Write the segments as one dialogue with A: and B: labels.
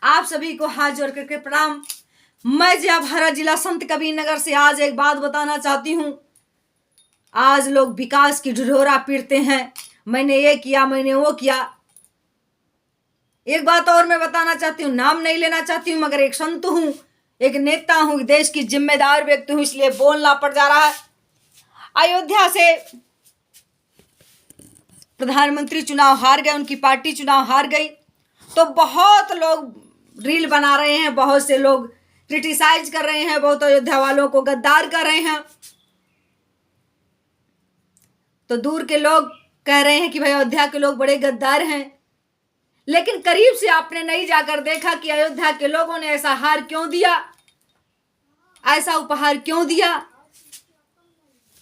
A: आप सभी को हाथ जोड़ करके प्रणाम। मैं जया भारत जिला संत कबीर नगर से आज एक बात बताना चाहती हूँ। आज लोग विकास की ढिढोरा पीटते हैं, मैंने ये किया, मैंने वो किया। एक बात और मैं बताना चाहती हूँ, नाम नहीं लेना चाहती हूँ, मगर एक संत हूँ, एक नेता हूँ, देश की जिम्मेदार व्यक्ति हूँ, इसलिए बोलना पड़ जा रहा है। अयोध्या से प्रधानमंत्री चुनाव हार गए, उनकी पार्टी चुनाव हार गई, तो बहुत लोग रील बना रहे हैं, बहुत से लोग क्रिटिसाइज कर रहे हैं, बहुत अयोध्या वालों को गद्दार कर रहे हैं। तो दूर के लोग कह रहे हैं कि भाई अयोध्या के लोग बड़े गद्दार हैं, लेकिन करीब से आपने नहीं जाकर देखा कि अयोध्या के लोगों ने ऐसा हार क्यों दिया, ऐसा उपहार क्यों दिया।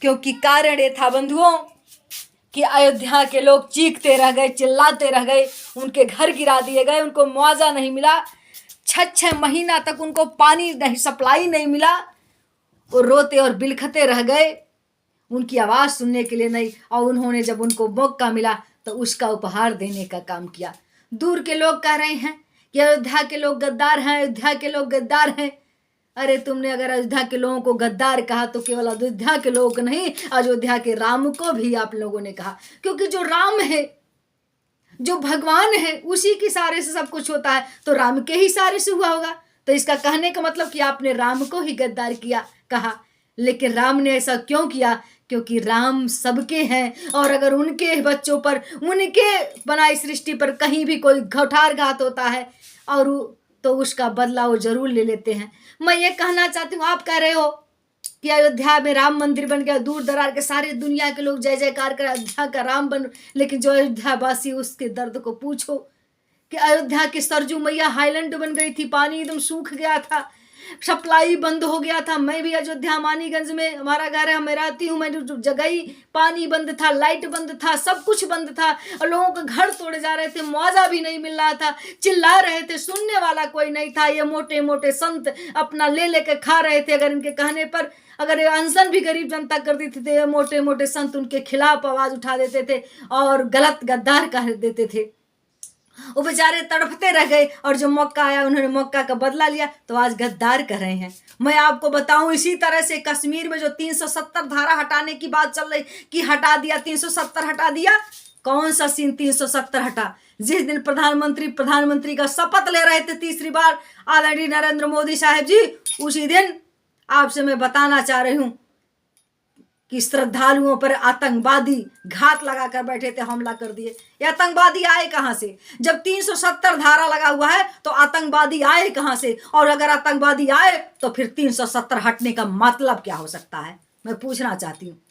A: क्योंकि कारण ये था बंधुओं कि अयोध्या के लोग चीखते रह गए, चिल्लाते रह गए, उनके घर गिरा दिए गए, उनको मुआवजा नहीं मिला, 6 महीना तक उनको पानी नहीं, सप्लाई नहीं मिला, वो रोते और बिलखते रह गए, उनकी आवाज़ सुनने के लिए नहीं। और उन्होंने जब उनको मौका मिला तो उसका उपहार देने का काम किया। दूर के लोग कह रहे हैं कि अयोध्या के लोग गद्दार हैं, अयोध्या के लोग गद्दार हैं। अरे तुमने अगर अयोध्या के लोगों को गद्दार कहा तो केवल अयोध्या के लोगों को नहीं, अयोध्या के राम को भी आप लोगों ने कहा। क्योंकि जो राम है, जो भगवान है, उसी के इशारे से सब कुछ होता है, तो राम के ही इशारे से हुआ होगा। तो इसका कहने का मतलब कि आपने राम को ही गद्दार किया कहा। लेकिन राम ने ऐसा क्यों किया? क्योंकि राम सबके हैं, और अगर उनके बच्चों पर, उनके बनाई सृष्टि पर कहीं भी कोई कुठारघात होता है और तो उसका बदला वो जरूर ले लेते हैं। मैं ये कहना चाहती हूँ, आप कह रहे हो कि अयोध्या में राम मंदिर बन गया, दूर दरार के सारी दुनिया के लोग जय जयकार कर अयोध्या का राम बन, लेकिन जो अयोध्या वासी उसके दर्द को पूछो कि अयोध्या की सरजू मैया हाईलैंड बन गई थी, पानी एकदम सूख गया था, सप्लाई बंद हो गया था। मैं भी अयोध्या मानीगंज में हमारा घर है, मैं रहती हूँ, मैंने जो जगह ही पानी बंद था, लाइट बंद था, सब कुछ बंद था, और लोगों के घर तोड़े जा रहे थे, मुआवजा भी नहीं मिल रहा था, चिल्ला रहे थे, सुनने वाला कोई नहीं था। ये मोटे मोटे संत अपना ले लेके खा रहे थे। अगर इनके कहने पर अगर अनशन भी गरीब जनता कर देते थे, मोटे मोटे संत उनके खिलाफ आवाज उठा देते थे और गलत गद्दार कह देते थे। वो बेचारे तड़पते रह गए, और जो मौका आया उन्होंने मौका का बदला लिया, तो आज गद्दार कर रहे हैं। मैं आपको बताऊं, इसी तरह से कश्मीर में जो 370 धारा हटाने की बात चल रही कि हटा दिया, 370 हटा दिया। कौन सा सीन 370 हटा? जिस दिन प्रधानमंत्री का शपथ ले रहे थे तीसरी बार आदरणीय नरेंद्र मोदी साहब जी, उसी दिन आपसे मैं बताना चाह रही हूं कि श्रद्धालुओं पर आतंकवादी घात लगाकर बैठे थे, हमला कर दिए। ये आतंकवादी आए कहां से? जब 370 धारा लगा हुआ है तो आतंकवादी आए कहां से? और अगर आतंकवादी आए तो फिर 370 हटने का मतलब क्या हो सकता है, मैं पूछना चाहती हूँ।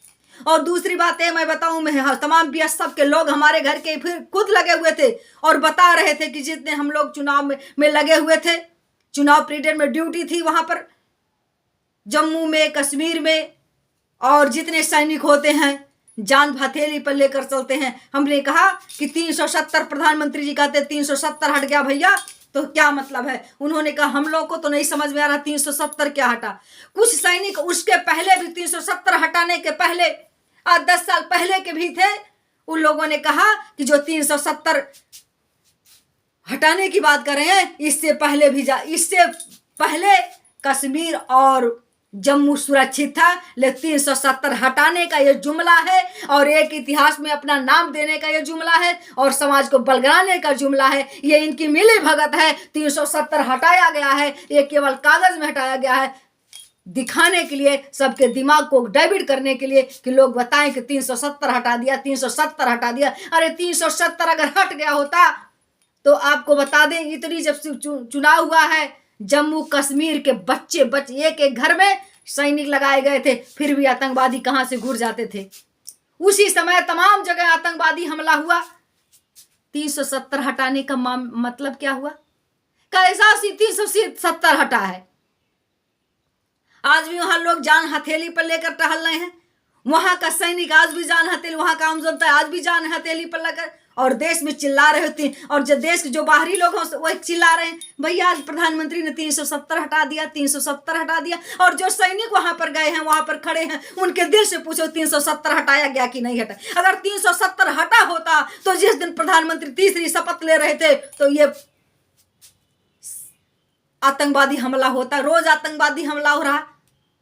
A: और दूसरी बात है, मैं बताऊं, मैं तमाम बीएसएफ के लोग हमारे घर के फिर खुद लगे हुए थे और बता रहे थे कि जितने हम लोग चुनाव में लगे हुए थे, चुनाव पीरियड में ड्यूटी थी वहां पर जम्मू में, कश्मीर में, और जितने सैनिक होते हैं जान हथेली पर लेकर चलते हैं। हमने कहा कि 370 प्रधानमंत्री जी कहते 370 हट गया भैया, तो क्या मतलब है? उन्होंने कहा हम लोग को तो नहीं समझ में आ रहा 370 क्या हटा। कुछ सैनिक उसके पहले भी 370 हटाने के पहले 10 साल पहले के भी थे, उन लोगों ने कहा कि जो 370 हटाने की बात कर रहे हैं, इससे पहले कश्मीर और जम्मू सुरक्षित था, लेकिन 370 हटाने का ये जुमला है, और एक इतिहास में अपना नाम देने का ये जुमला है, और समाज को बलगराने का जुमला है। ये इनकी मिली भगत है। 370 हटाया गया है, ये केवल कागज में हटाया गया है, दिखाने के लिए, सबके दिमाग को डाइवर्ट करने के लिए कि लोग बताएं कि 370 हटा दिया, 370 हटा दिया। अरे 370 अगर हट गया होता तो आपको बता दें, इतनी जब चुनाव हुआ है, जम्मू कश्मीर के बच्चे एक एक घर में सैनिक लगाए गए थे, फिर भी आतंकवादी कहां से घुस जाते थे। उसी समय तमाम जगह आतंकवादी हमला हुआ। 370 हटाने का मतलब क्या हुआ? कैसा 370 हटा है? आज भी वहां लोग जान हथेली पर लेकर टहल रहे हैं, वहां का सैनिक आज भी जान हथेली, वहां का आम जनता आज भी जान हथेली पर लेकर, और देश में चिल्ला रहे होती, और जो देश के जो बाहरी लोग हैं वही चिल्ला रहे हैं भैया आज प्रधानमंत्री ने 370 हटा दिया, 370 हटा दिया। और जो सैनिक वहां पर गए हैं, वहां पर खड़े हैं, उनके दिल से पूछो 370 हटाया गया कि नहीं हटा। अगर 370 हटा होता तो जिस दिन प्रधानमंत्री तीसरी शपथ ले रहे थे तो ये आतंकवादी हमला होता, रोज आतंकवादी हमला हो रहा।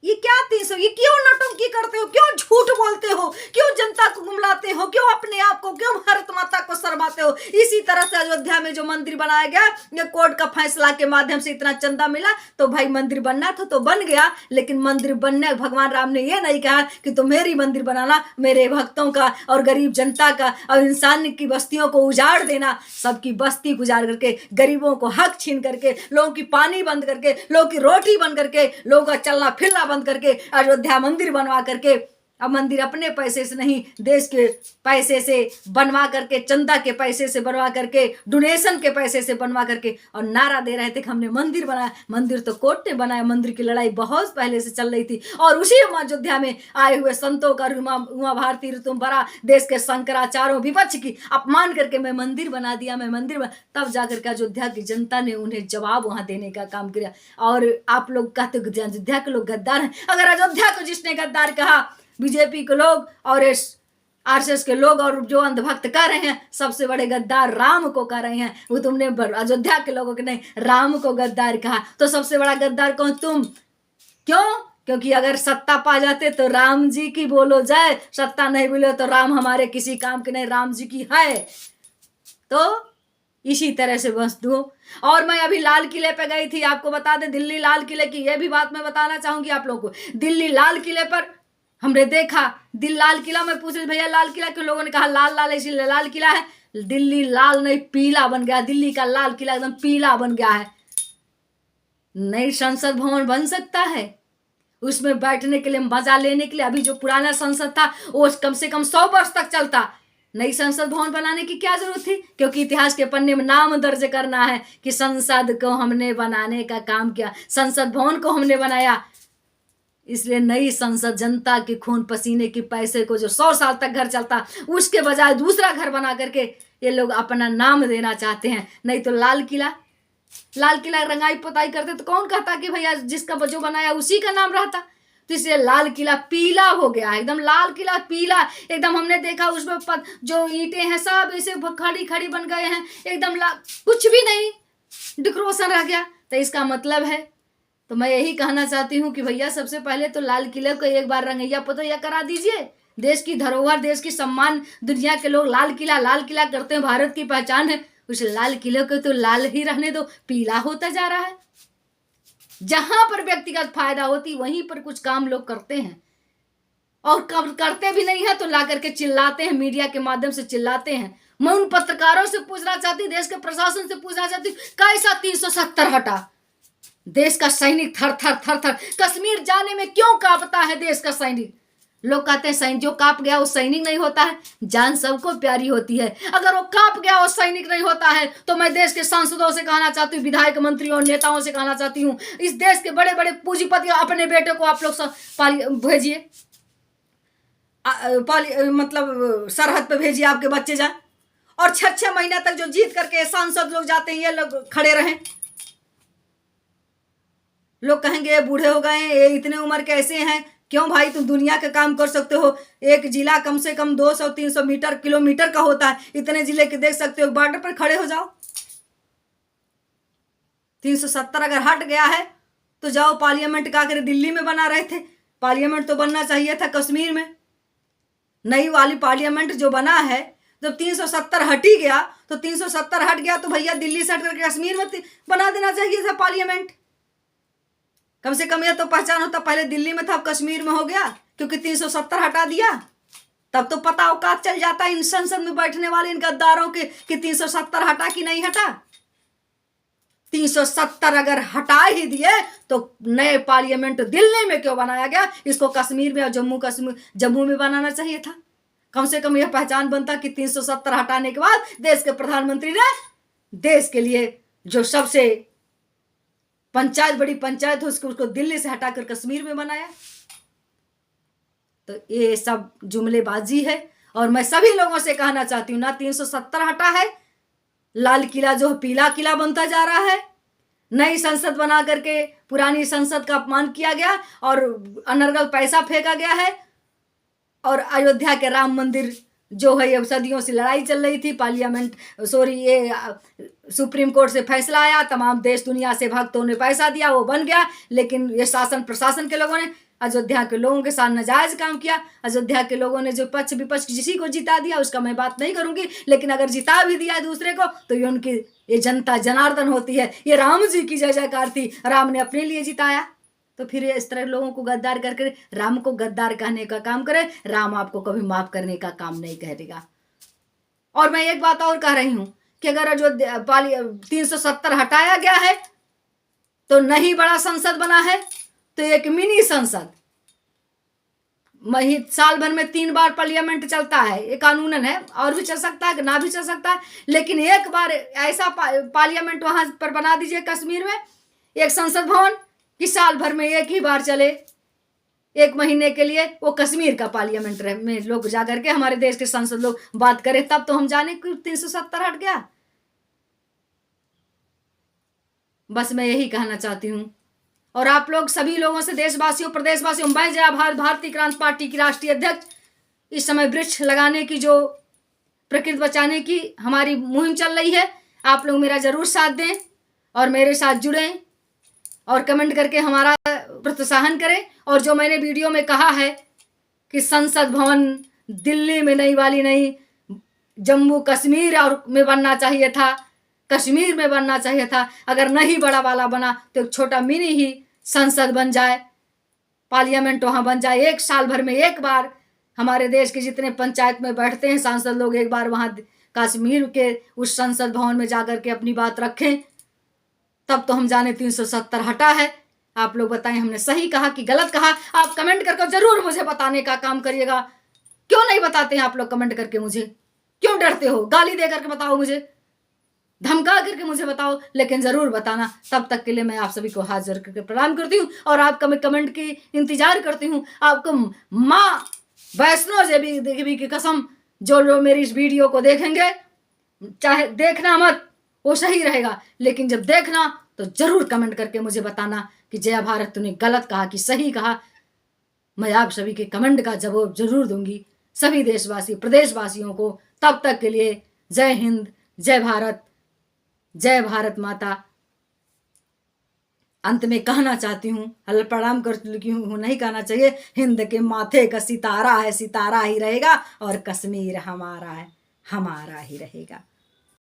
A: ये क्या 300, ये क्यों नौटंकी करते हो, क्यों झूठ बोलते हो, क्यों जनता को गुमराते हो, क्यों अपने आप को, क्यों भारत माता को शर्माते हो। इसी तरह से अयोध्या में जो मंदिर बनाया गया, ये कोर्ट का फैसला के माध्यम से इतना चंदा मिला, तो भाई मंदिर बनना था तो बन गया। लेकिन मंदिर बनने भगवान राम ने ये नहीं कहा कि तुम मेरी मंदिर बनाना, मेरे भक्तों का और गरीब जनता का और इंसान की बस्तियों को उजाड़ देना। सबकी बस्ती गुजार करके, गरीबों को हक छीन करके, लोगों की पानी बंद करके, लोगों की रोटी बंद करके, लोगों का चलना फिरना बंद करके अयोध्या मंदिर बनवा करके, अब मंदिर अपने पैसे से नहीं, देश के पैसे से बनवा करके, चंदा के पैसे से बनवा करके, डोनेशन के पैसे से बनवा करके, और नारा दे रहे थे कि हमने मंदिर बनाया। मंदिर तो कोर्ट ने बनाया, मंदिर की लड़ाई बहुत पहले से चल रही थी। और उसी अयोध्या में आए हुए संतों का, उमा भारती, ऋतुम्बरा, देश के शंकराचार्यों, विपक्ष की अपमान करके मैं मंदिर बना दिया, मैं मंदिर तब जाकर के अयोध्या की जनता ने उन्हें जवाब वहां देने का काम किया। और आप लोग कहते अयोध्या के लोग गद्दार हैं। अगर अयोध्या को जिसने गद्दार कहा, बीजेपी के लोग और आरएसएस के लोग और जो अंधभक्त कर रहे हैं, सबसे बड़े गद्दार राम को कर रहे हैं। वो तुमने अयोध्या के लोगों के नहीं, राम को गद्दार कहा, तो सबसे बड़ा गद्दार कौन? तुम। क्यों? क्योंकि अगर सत्ता पा जाते तो राम जी की बोलो जय, सत्ता नहीं बोले तो राम हमारे किसी काम के नहीं, राम जी की है। तो इसी तरह से बस दो। और मैं अभी लाल किले पे गई थी, आपको बता दें, दिल्ली लाल किले की यह भी बात मैं बताना चाहूंगी आप लोगों को। दिल्ली लाल किले पर हमने देखा, लाल किला में पूछ रहे भैया लाल किला क्यों, लोगों ने कहा लाल लाल इसीलिए लाल किला है। दिल्ली लाल नहीं पीला बन गया, दिल्ली का लाल किला एकदम पीला बन गया है। नई संसद भवन बन सकता है, उसमें बैठने के लिए, मजा लेने के लिए। अभी जो पुराना संसद था वो कम से कम 100 वर्ष तक चलता। नई संसद भवन बनाने की क्या जरूरत थी? क्योंकि इतिहास के पन्ने में नाम दर्ज करना है कि संसद को हमने बनाने का काम किया, संसद भवन को हमने बनाया। इसलिए नई संसद जनता के खून पसीने के पैसे को, जो 100 साल तक घर चलता, उसके बजाय दूसरा घर बना करके ये लोग अपना नाम देना चाहते हैं। नहीं तो लाल किला रंगाई पोताई करते तो कौन कहता कि भैया जिसका जो बनाया उसी का नाम रहता। तो इसलिए लाल किला पीला हो गया, एकदम लाल किला पीला, एकदम हमने देखा उसमें जो ईंटें हैं सब ऐसे खड़ी खड़ी बन गए हैं, एकदम कुछ भी नहीं, डेकोरेशन रह गया। तो इसका मतलब है, तो मैं यही कहना चाहती हूँ कि भैया सबसे पहले तो लाल किले को एक बार रंगैया पोतैया करा दीजिए। देश की धरोहर, देश की सम्मान, दुनिया के लोग लाल किला करते हैं, भारत की पहचान है। उस लाल किले को तो लाल ही रहने दो, पीला होता जा रहा है। जहां पर व्यक्तिगत फायदा होती वहीं पर कुछ काम लोग करते हैं, और करते भी नहीं है तो ला करके चिल्लाते हैं, मीडिया के माध्यम से चिल्लाते हैं। मैं उन पत्रकारों से पूछना चाहती, देश के प्रशासन से पूछना चाहती, कैसा 370 हटा? देश का सैनिक थर थर थर थर कश्मीर जाने में क्यों कांपता है देश का सैनिक? लोग कहते हैं सैनिक जो कांप गया वो सैनिक नहीं होता है। जान सबको प्यारी होती है, अगर वो कांप गया वो सैनिक नहीं होता है। तो मैं देश के सांसदों से कहना चाहती हूँ, विधायक, मंत्रियों और नेताओं से कहना चाहती हूँ, इस देश के बड़े बड़े पूंजीपति अपने बेटे को आप लोग भेजिए, मतलब सरहद पे भेजिए, आपके बच्चे जाए, और 6-6 महीना तक जो जीत करके सांसद लोग जाते हैं ये लोग खड़े रहें। लोग कहेंगे बूढ़े हो गए, ये इतने उम्र के ऐसे हैं। क्यों भाई, तुम दुनिया का काम कर सकते हो। एक जिला कम से कम 200-300 किलोमीटर का होता है, इतने जिले के देख सकते हो। बॉर्डर पर खड़े हो जाओ। 370 अगर हट गया है तो जाओ पार्लियामेंट का, कर दिल्ली में बना रहे थे, पार्लियामेंट तो बनना चाहिए था कश्मीर में। नई वाली पार्लियामेंट जो बना है, जब 370 हट ही गया तो 370 हट गया तो भैया दिल्ली से हट करके कश्मीर में बना देना चाहिए था पार्लियामेंट। कम से कम यह तो पहचान होता, पहले दिल्ली में था अब कश्मीर में हो गया, क्योंकि 370 हटा दिया। तब तो पता औकात चल जाता इन संसद में बैठने वाले इन गद्दारों के कि 370 हटा कि नहीं हटा। 370 अगर हटा ही दिए तो नए पार्लियामेंट दिल्ली में क्यों बनाया गया? इसको कश्मीर में और जम्मू में बनाना चाहिए था। कम से कम यह पहचान बनता कि 370 हटाने के बाद देश के प्रधानमंत्री ने देश के लिए जो सबसे पंचायत, बड़ी पंचायत हो, उसको दिल्ली से हटाकर कश्मीर में बनाया। तो ये सब जुमलेबाजी है। और मैं सभी लोगों से कहना चाहती हूँ, ना 370 हटा है, लाल किला जो पीला किला बनता जा रहा है। नई संसद बना करके पुरानी संसद का अपमान किया गया और अनर्गल पैसा फेंका गया है। और अयोध्या के राम मंदिर जो है ये सदियों से लड़ाई चल रही थी, ये सुप्रीम कोर्ट से फैसला आया, तमाम देश दुनिया से भक्तों ने पैसा दिया, वो बन गया। लेकिन ये शासन प्रशासन के लोगों ने अयोध्या के लोगों के साथ नाजायज काम किया। अयोध्या के लोगों ने जो पक्ष विपक्ष जिसी को जिता दिया उसका मैं बात नहीं करूंगी, लेकिन अगर जिता भी दिया दूसरे को तो ये उनकी ये जनता जनार्दन होती है। ये राम जी की जय जयकार थी, राम ने अपने लिए जिताया। तो फिर इस तरह लोगों को गद्दार करके राम को गद्दार कहने का काम करे, राम आपको कभी माफ करने का काम नहीं करेगा। और मैं एक बात और कह रही हूं कि अगर जो 370 हटाया गया है तो नहीं बड़ा संसद बना है तो एक मिनी संसद, साल भर में 3 बार पार्लियामेंट चलता है, ये कानूनन है, और भी चल सकता है ना भी चल सकता है, लेकिन एक बार ऐसा पार्लियामेंट वहां पर बना दीजिए कश्मीर में, एक संसद भवन कि साल भर में एक ही बार चले, 1 महीने के लिए वो कश्मीर का पार्लियामेंट में लोग जाकर के हमारे देश के सांसद लोग बात करें, तब तो हम जाने कि 370 हट गया। बस मैं यही कहना चाहती हूँ। और आप लोग सभी लोगों से, देशवासियों प्रदेशवासियों, मैं जया भारतीय क्रांति पार्टी की राष्ट्रीय अध्यक्ष, इस समय वृक्ष लगाने की जो प्रकृति बचाने की हमारी मुहिम चल रही है, आप लोग मेरा जरूर साथ दें और मेरे साथ जुड़ें और कमेंट करके हमारा प्रोत्साहन करें। और जो मैंने वीडियो में कहा है कि संसद भवन दिल्ली में नहीं वाली नहीं, जम्मू कश्मीर और में बनना चाहिए था, कश्मीर में बनना चाहिए था। अगर नहीं बड़ा वाला बना तो एक छोटा मिनी ही संसद बन जाए, पार्लियामेंट वहाँ बन जाए। 1 साल भर में एक बार हमारे देश के जितने पंचायत में बैठते हैं सांसद लोग, एक बार वहाँ कश्मीर के उस संसद भवन में जाकर के अपनी बात रखें, तब तो हम जाने 370 हटा है। आप लोग बताएं हमने सही कहा कि गलत कहा। आप कमेंट करके जरूर मुझे बताने का काम करिएगा। क्यों नहीं बताते हैं आप लोग कमेंट करके? मुझे क्यों डरते हो? गाली दे करके बताओ, मुझे धमका करके मुझे बताओ, लेकिन जरूर बताना। तब तक के लिए मैं आप सभी को हाथ जोड़ करके प्रणाम करती हूँ और आपका मैं कमेंट की इंतजार करती हूँ। आपको माँ वैष्णो देवी की कसम, जो लोग मेरी इस वीडियो को देखेंगे, चाहे देखना मत वो सही रहेगा, लेकिन जब देखना तो जरूर कमेंट करके मुझे बताना कि जया भारत तूने गलत कहा कि सही कहा। मैं आप सभी के कमेंट का जवाब जरूर दूंगी, सभी देशवासी प्रदेशवासियों को। तब तक के लिए जय हिंद, जय भारत, जय भारत माता। अंत में कहना चाहती हूँ, हल्ला प्रणाम कर चुकी हूँ, नहीं कहना चाहिए, हिंद के माथे का सितारा है, सितारा ही रहेगा और कश्मीर हमारा है, हमारा ही रहेगा।